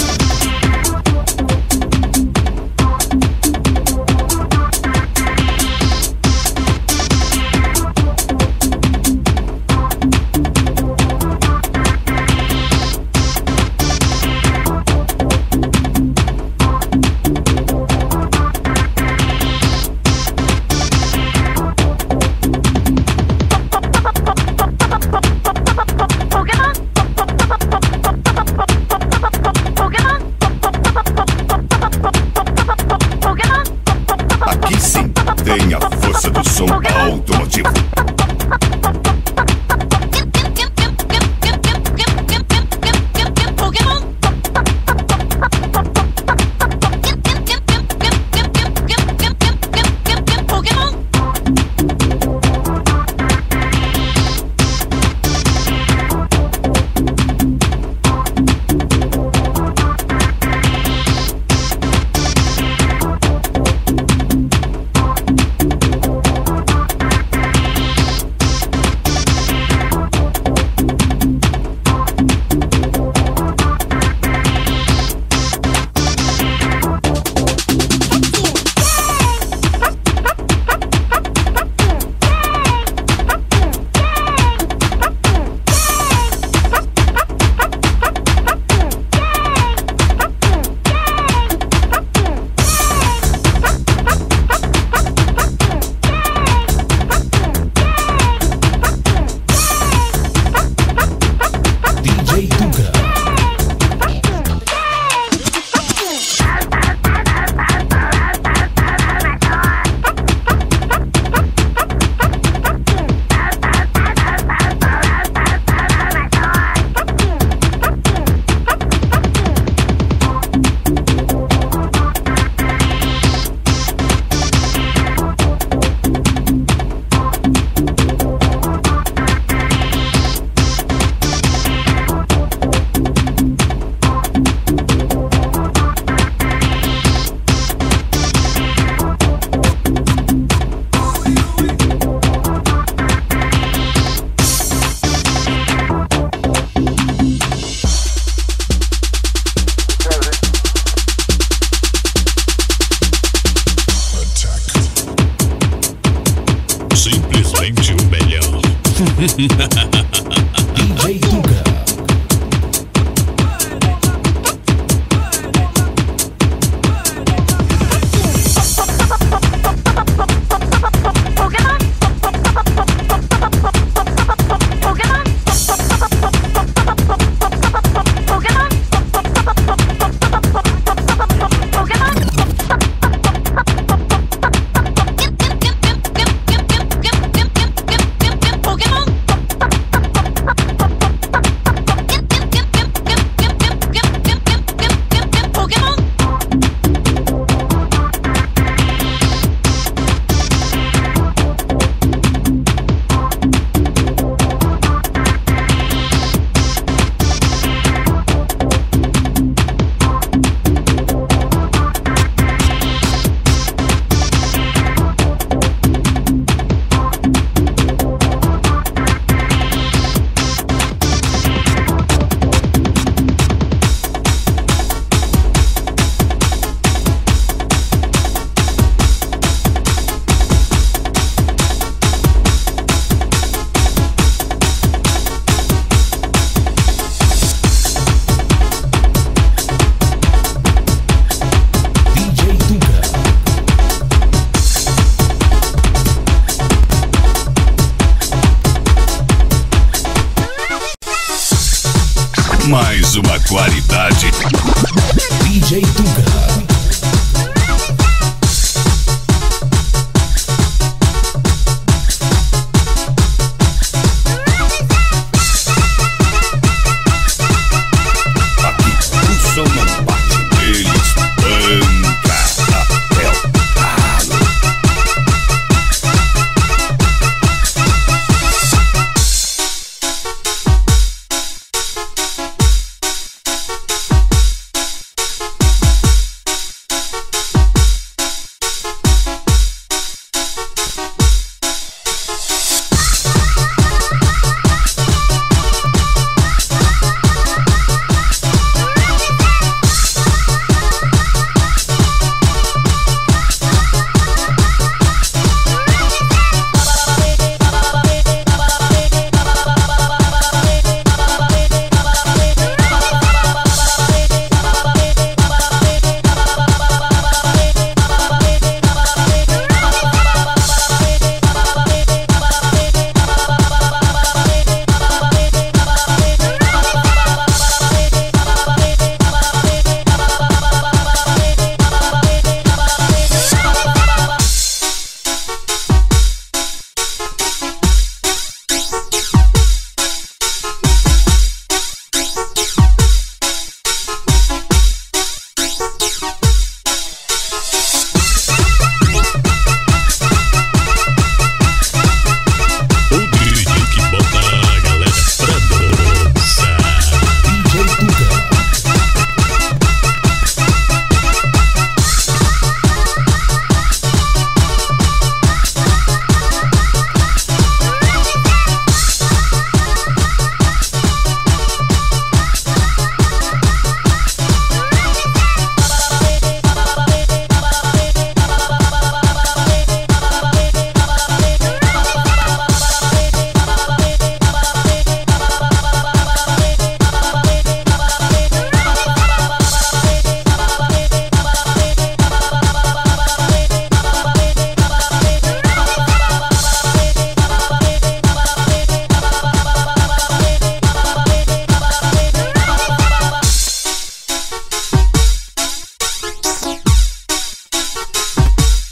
Mais uma qualidade. DJ Tuga. O som não bate, eles panca até o calo.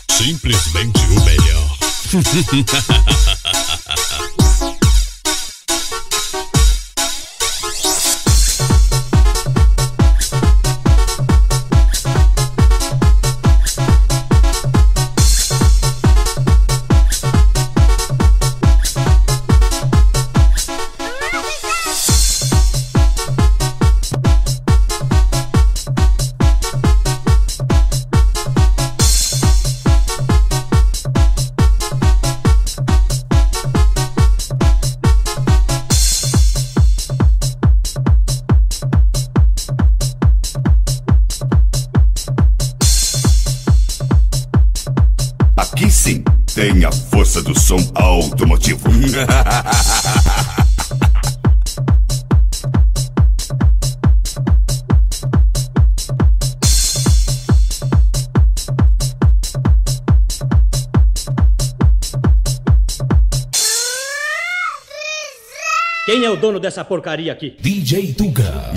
Simplesmente o melhor. Aqui sim tem a força do som automotivo. Quem é o dono dessa porcaria aqui? DJ Tuga.